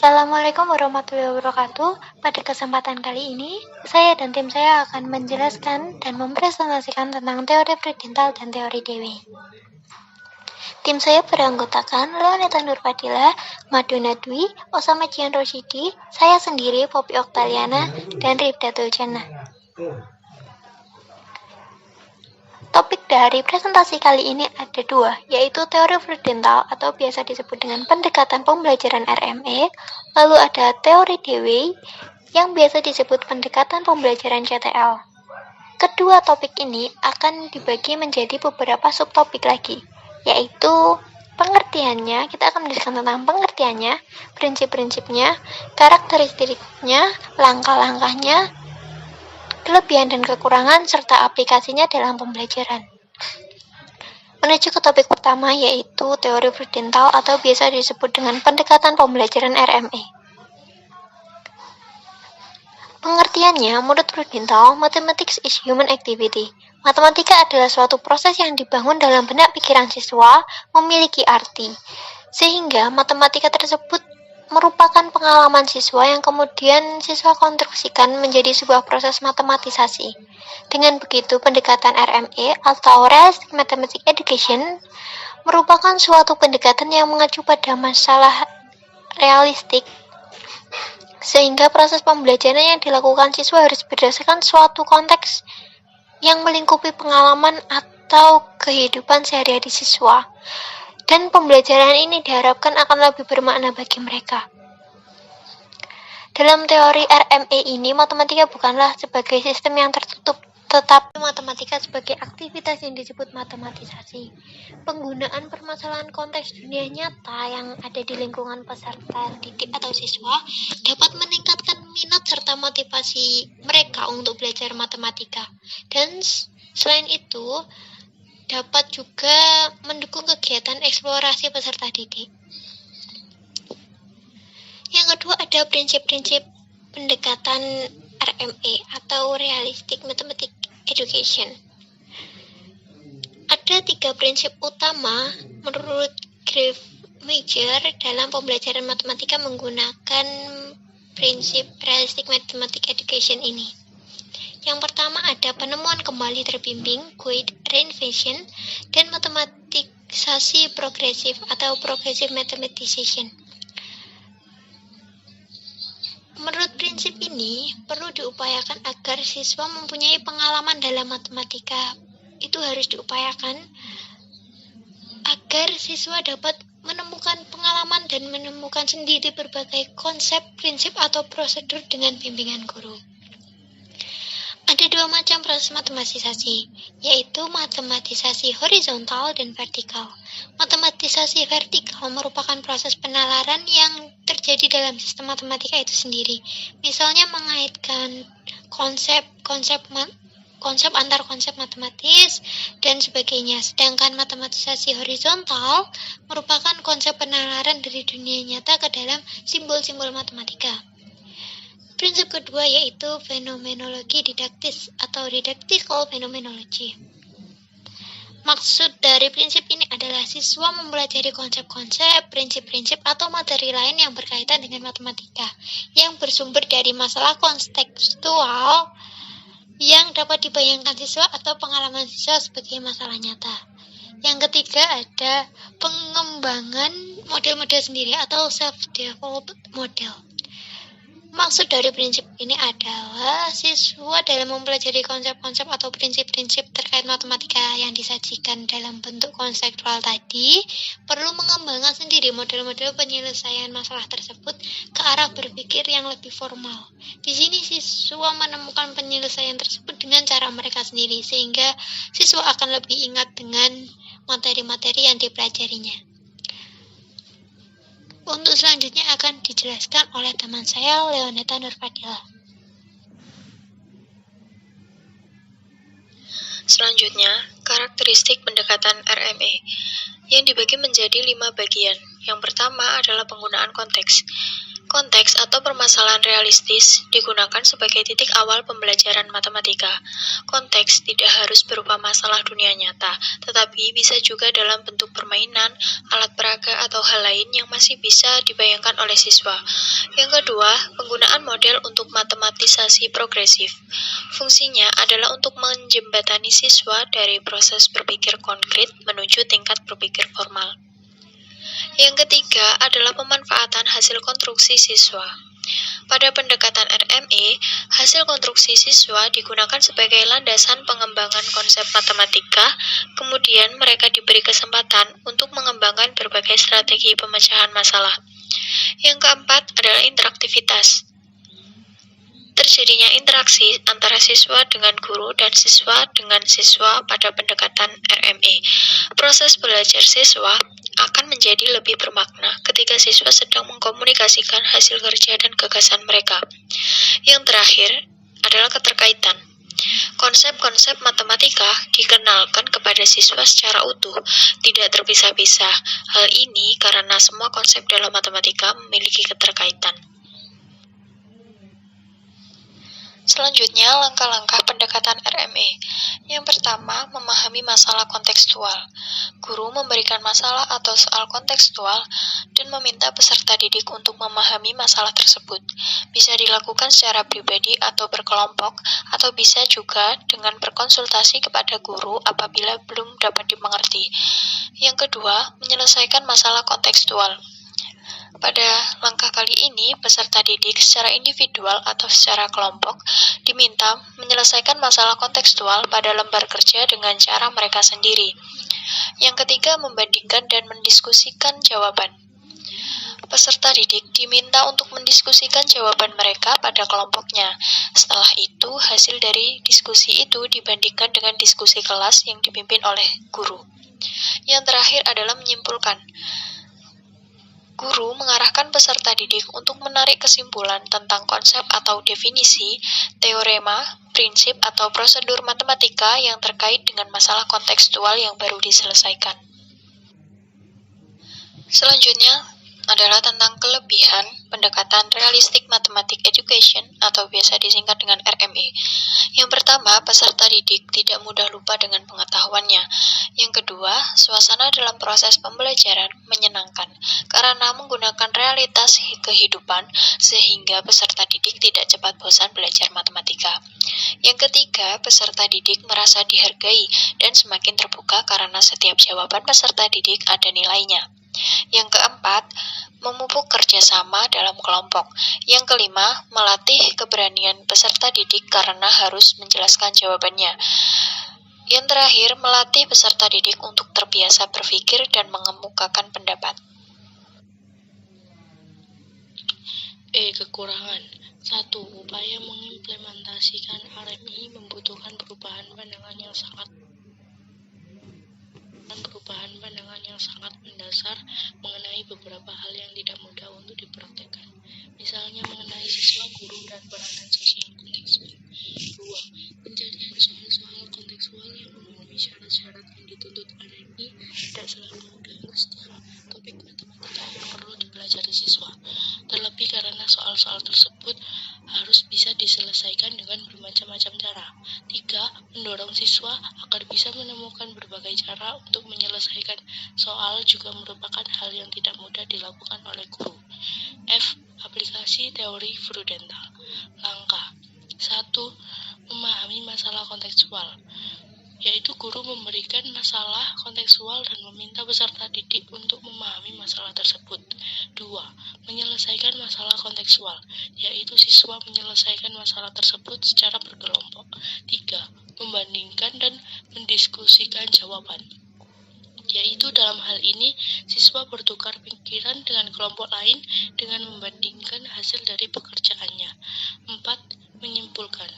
Assalamualaikum warahmatullahi wabarakatuh. Pada kesempatan kali ini, saya dan tim saya akan menjelaskan dan mempresentasikan tentang teori Freudenthal dan teori Dewey. Tim saya beranggotakan Leonita Nurfadila, Madonna Dwi, Osama Jian Roshidi, saya sendiri, Poppy Oktaliana, dan Rifdatul Jannah. Topik dari presentasi kali ini ada dua, yaitu teori Freudenthal atau biasa disebut dengan pendekatan pembelajaran RME, lalu ada teori Dewey yang biasa disebut pendekatan pembelajaran CTL. Kedua topik ini akan dibagi menjadi beberapa subtopik lagi, yaitu pengertiannya, kita akan menjelaskan tentang pengertiannya, prinsip-prinsipnya, karakteristiknya, langkah-langkahnya, kelebihan dan kekurangan, serta aplikasinya dalam pembelajaran. Menuju ke topik pertama, yaitu teori Freudenthal atau biasa disebut dengan pendekatan pembelajaran RME. Pengertiannya, menurut Freudenthal, mathematics is human activity. Matematika adalah suatu proses yang dibangun dalam benak pikiran siswa, memiliki arti. Sehingga matematika tersebut merupakan pengalaman siswa yang kemudian siswa konstruksikan menjadi sebuah proses matematisasi. Dengan begitu, pendekatan RME atau Realistic Mathematics Education merupakan suatu pendekatan yang mengacu pada masalah realistik, sehingga proses pembelajaran yang dilakukan siswa harus berdasarkan suatu konteks yang melingkupi pengalaman atau kehidupan sehari-hari siswa. Dan pembelajaran ini diharapkan akan lebih bermakna bagi mereka. Dalam teori RME ini, matematika bukanlah sebagai sistem yang tertutup, tetapi matematika sebagai aktivitas yang disebut matematisasi. Penggunaan permasalahan konteks dunia nyata yang ada di lingkungan peserta didik atau siswa dapat meningkatkan minat serta motivasi mereka untuk belajar matematika. Dan selain itu, dapat juga mendukung kegiatan eksplorasi peserta didik. Yang kedua, ada prinsip-prinsip pendekatan RME atau Realistic Mathematics Education. Ada 3 prinsip utama menurut Griff Major dalam pembelajaran matematika menggunakan prinsip Realistic Mathematics Education ini. Yang pertama ada penemuan kembali terbimbing, guide reinvention, dan matematisasi progresif atau progressive mathematization. Menurut prinsip ini, perlu diupayakan agar siswa mempunyai pengalaman dalam matematika. Itu harus diupayakan agar siswa dapat menemukan pengalaman dan menemukan sendiri berbagai konsep, prinsip, atau prosedur dengan bimbingan guru. Ada 2 macam proses matematisasi, yaitu matematisasi horizontal dan vertikal. Matematisasi vertikal merupakan proses penalaran yang terjadi dalam sistem matematika itu sendiri. Misalnya mengaitkan konsep antar konsep matematis dan sebagainya. Sedangkan matematisasi horizontal merupakan konsep penalaran dari dunia nyata ke dalam simbol-simbol matematika. Prinsip kedua yaitu fenomenologi didaktis atau didactical phenomenology. Maksud dari prinsip ini adalah siswa mempelajari konsep-konsep, prinsip-prinsip, atau materi lain yang berkaitan dengan matematika, yang bersumber dari masalah kontekstual yang dapat dibayangkan siswa atau pengalaman siswa sebagai masalah nyata. Yang ketiga ada pengembangan model-model sendiri atau self-developed model. Maksud dari prinsip ini adalah siswa dalam mempelajari konsep-konsep atau prinsip-prinsip terkait matematika yang disajikan dalam bentuk konseptual tadi perlu mengembangkan sendiri model-model penyelesaian masalah tersebut ke arah berpikir yang lebih formal. Di sini siswa menemukan penyelesaian tersebut dengan cara mereka sendiri, sehingga siswa akan lebih ingat dengan materi-materi yang dipelajarinya. Untuk selanjutnya akan dijelaskan oleh teman saya, Leonita Nurfadila. Selanjutnya, karakteristik pendekatan RME yang dibagi menjadi 5 bagian. Yang pertama adalah penggunaan konteks. Konteks atau permasalahan realistis digunakan sebagai titik awal pembelajaran matematika. Konteks tidak harus berupa masalah dunia nyata, tetapi bisa juga dalam bentuk permainan, alat peraga, atau hal lain yang masih bisa dibayangkan oleh siswa. Yang kedua, penggunaan model untuk matematisasi progresif. Fungsinya adalah untuk menjembatani siswa dari proses berpikir konkret menuju tingkat berpikir formal. Yang ketiga adalah pemanfaatan hasil konstruksi siswa. Pada pendekatan RME, hasil konstruksi siswa digunakan sebagai landasan pengembangan konsep matematika, kemudian mereka diberi kesempatan untuk mengembangkan berbagai strategi pemecahan masalah. Yang keempat adalah interaktivitas. Terjadinya interaksi antara siswa dengan guru dan siswa dengan siswa pada pendekatan RME. Proses belajar siswa akan menjadi lebih bermakna ketika siswa sedang mengkomunikasikan hasil kerja dan gagasan mereka. Yang terakhir adalah keterkaitan. Konsep-konsep matematika dikenalkan kepada siswa secara utuh, tidak terpisah-pisah. Hal ini karena semua konsep dalam matematika memiliki keterkaitan. Selanjutnya, langkah-langkah pendekatan RME. Yang pertama, memahami masalah kontekstual. Guru memberikan masalah atau soal kontekstual dan meminta peserta didik untuk memahami masalah tersebut. Bisa dilakukan secara pribadi atau berkelompok, atau bisa juga dengan berkonsultasi kepada guru apabila belum dapat dimengerti. Yang kedua, menyelesaikan masalah kontekstual. Pada langkah kali ini, peserta didik secara individual atau secara kelompok diminta menyelesaikan masalah kontekstual pada lembar kerja dengan cara mereka sendiri. Yang ketiga, membandingkan dan mendiskusikan jawaban. Peserta didik diminta untuk mendiskusikan jawaban mereka pada kelompoknya. Setelah itu, hasil dari diskusi itu dibandingkan dengan diskusi kelas yang dipimpin oleh guru. Yang terakhir adalah menyimpulkan. Guru mengarahkan peserta didik untuk menarik kesimpulan tentang konsep atau definisi, teorema, prinsip, atau prosedur matematika yang terkait dengan masalah kontekstual yang baru diselesaikan. Selanjutnya adalah tentang kelebihan pendekatan realistic mathematics education atau biasa disingkat dengan RME. Yang pertama, peserta didik tidak mudah lupa dengan pengetahuannya. Yang kedua, suasana dalam proses pembelajaran menyenangkan karena menggunakan realitas kehidupan sehingga peserta didik tidak cepat bosan belajar matematika. Yang ketiga, peserta didik merasa dihargai dan semakin terbuka karena setiap jawaban peserta didik ada nilainya. Yang keempat, memupuk kerjasama dalam kelompok. Yang kelima, melatih keberanian peserta didik karena harus menjelaskan jawabannya. Yang terakhir, melatih peserta didik untuk terbiasa berpikir dan mengemukakan pendapat. Kekurangan. 1. Upaya mengimplementasikan RME membutuhkan perubahan pandangan yang sangat mendasar mengenai beberapa hal yang tidak mudah untuk dipraktekkan. Misalnya mengenai siswa, guru, dan peranan sosial kontekstual. 2. Pencarian soal-soal kontekstual yang memenuhi syarat-syarat yang dituntut RME tidak selalu mudah untuk setiap topik matematika yang perlu dipelajari siswa. Terlebih karena soal-soal tersebut harus bisa diselesaikan dengan bermacam-macam cara. 3. Mendorong siswa agar bisa menemukan berbagai cara untuk menyelesaikan soal juga merupakan hal yang tidak mudah dilakukan oleh guru. F. Aplikasi teori prudental. Langkah 1. Memahami masalah kontekstual, yaitu guru memberikan masalah kontekstual dan meminta peserta didik untuk memahami masalah tersebut. 2. Menyelesaikan masalah kontekstual, yaitu siswa menyelesaikan masalah tersebut secara berkelompok. 3. Membandingkan dan mendiskusikan jawaban, yaitu dalam hal ini siswa bertukar pikiran dengan kelompok lain dengan membandingkan hasil dari pekerjaannya. 4. Menyimpulkan,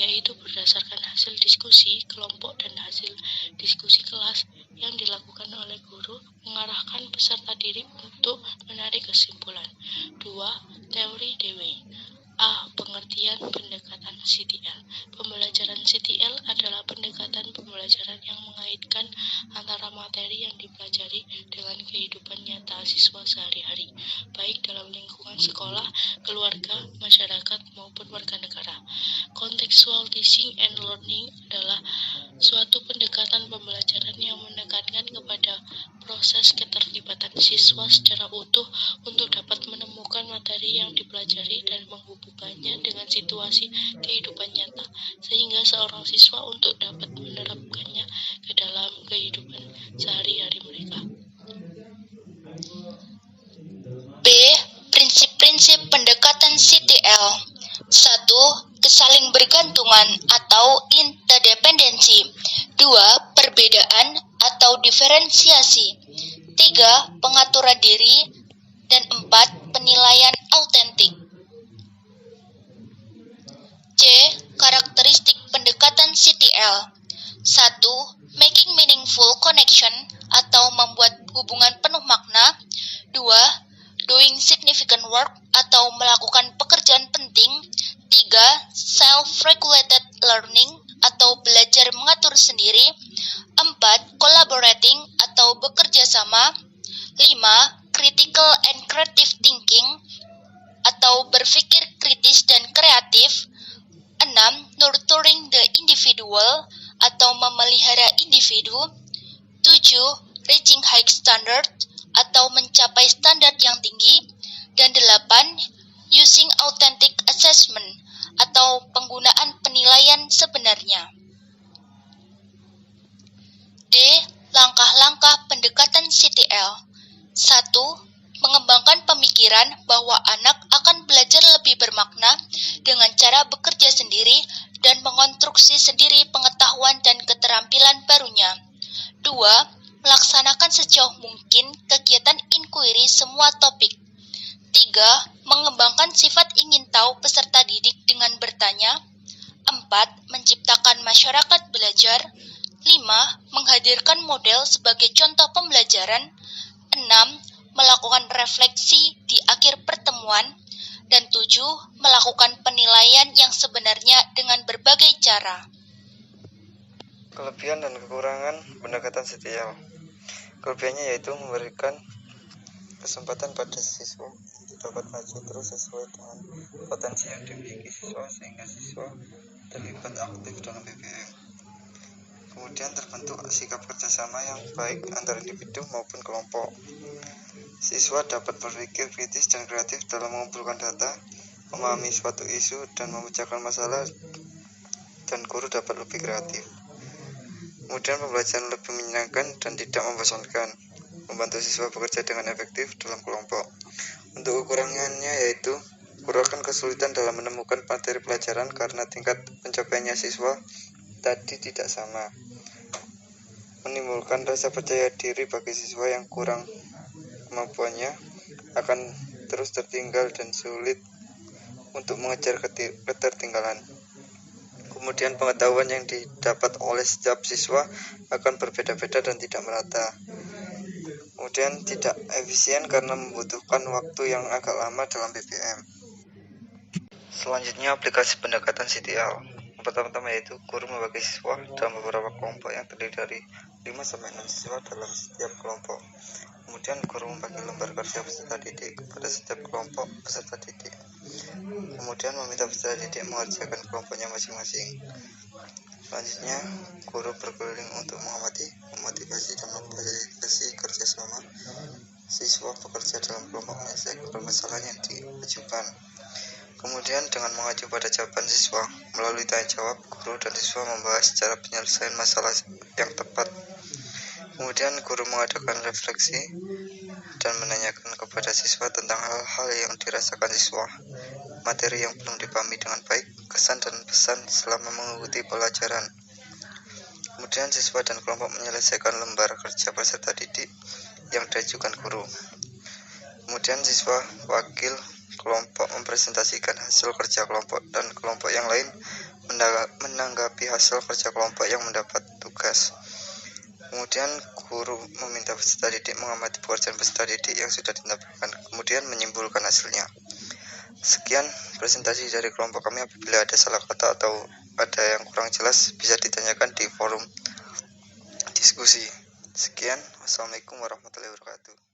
yaitu berdasarkan hasil diskusi kelompok dan hasil diskusi kelas yang dilakukan oleh guru mengarahkan peserta didik untuk menarik kesimpulan. 2. Teori Dewey. A. Pengertian pendekatan CTL. Pembelajaran CTL adalah pendekatan pembelajaran yang mengaitkan antara materi yang dipelajari dengan kehidupan nyata siswa sehari-hari, baik dalam lingkungan sekolah, keluarga, masyarakat, maupun warga negara. Contextual teaching and learning adalah suatu pendekatan pembelajaran yang menekankan kepada proses keterlibatan siswa secara utuh untuk dapat menemukan materi yang dipelajari dan menghubungkannya dengan situasi kehidupan nyata, sehingga seorang siswa untuk dapat menerapkannya ke dalam kehidupan sehari-hari mereka. B. Prinsip-prinsip pendekatan CTL. 1. Kesaling bergantungan atau interdependensi. 2. Perbedaan atau diferensiasi. 3. Pengaturan diri. Dan 4. Penilaian autentik. C. Karakteristik pendekatan CTL. 1. Making meaningful connection atau membuat hubungan penuh makna. 2. Doing significant work atau melakukan pekerjaan penting. 3. Self-regulated learning atau belajar mengatur sendiri. 4. Collaborating atau bekerja sama. 5. Critical and creative thinking atau berpikir kritis dan kreatif. 6. Nurturing the individual atau memelihara individu. 7. Reaching high standard atau mencapai standar yang tinggi. Dan 8. Using authentic assessment atau penggunaan penilaian sebenarnya. D. Langkah-langkah pendekatan CTL. 1. Mengembangkan pemikiran bahwa anak akan belajar lebih bermakna dengan cara bekerja sendiri dan mengonstruksi sendiri pengetahuan dan keterampilan barunya. 2. Melaksanakan sejauh mungkin kegiatan inquiry semua topik. 3. Mengembangkan sifat ingin tahu peserta didik dengan bertanya. 4. Menciptakan masyarakat belajar. 5. Menghadirkan model sebagai contoh pembelajaran. 6. Melakukan refleksi di akhir pertemuan. Dan 7. Melakukan penilaian yang sebenarnya dengan berbagai cara. Kelebihan dan kekurangan pendekatan CTL. Kelebihannya yaitu memberikan kesempatan pada siswa untuk dapat maju terus sesuai dengan potensi yang dimiliki siswa sehingga siswa terlibat aktif dalam BBM. Kemudian terbentuk sikap kerjasama yang baik antara individu maupun kelompok. Siswa dapat berpikir kritis dan kreatif dalam mengumpulkan data, memahami suatu isu dan memecahkan masalah, dan guru dapat lebih kreatif. Kemudian pembelajaran lebih menyenangkan dan tidak membosankan, membantu siswa bekerja dengan efektif dalam kelompok. Untuk kekurangannya yaitu guru akan kesulitan dalam menemukan materi pelajaran karena tingkat pencapaiannya siswa tadi tidak sama, menimbulkan rasa percaya diri bagi siswa yang kurang kemampuannya akan terus tertinggal dan sulit untuk mengejar ketertinggalan. Kemudian pengetahuan yang didapat oleh setiap siswa akan berbeda-beda dan tidak merata. Kemudian tidak efisien karena membutuhkan waktu yang agak lama dalam BBM. Selanjutnya aplikasi pendekatan CTL. Pertama-tama yaitu guru membagi siswa dalam beberapa kelompok yang terdiri dari 5-6 siswa dalam setiap kelompok. Kemudian guru membagi lembar kerja peserta didik kepada setiap kelompok peserta didik. Kemudian meminta peserta didik mengerjakan kelompoknya masing-masing. Selanjutnya, guru berkeliling untuk mengamati, memotivasi dan memfasilitasi kerjasama siswa bekerja dalam kelompok menyelesaikan permasalahan yang diajukan. Kemudian dengan mengacu pada jawaban siswa, melalui tanya jawab, guru dan siswa membahas cara penyelesaian masalah yang tepat. Kemudian guru mengadakan refleksi dan menanyakan kepada siswa tentang hal-hal yang dirasakan siswa, materi yang belum dipahami dengan baik, kesan dan pesan selama mengikuti pelajaran. Kemudian siswa dan kelompok menyelesaikan lembar kerja peserta didik yang diajukan guru. Kemudian siswa wakil kelompok mempresentasikan hasil kerja kelompok dan kelompok yang lain menanggapi hasil kerja kelompok yang mendapat tugas. Kemudian guru meminta peserta didik mengamati pekerjaan peserta didik yang sudah ditampilkan, kemudian menyimpulkan hasilnya. Sekian presentasi dari kelompok kami. Apabila ada salah kata atau ada yang kurang jelas bisa ditanyakan di forum diskusi. Sekian, wassalamualaikum warahmatullahi wabarakatuh.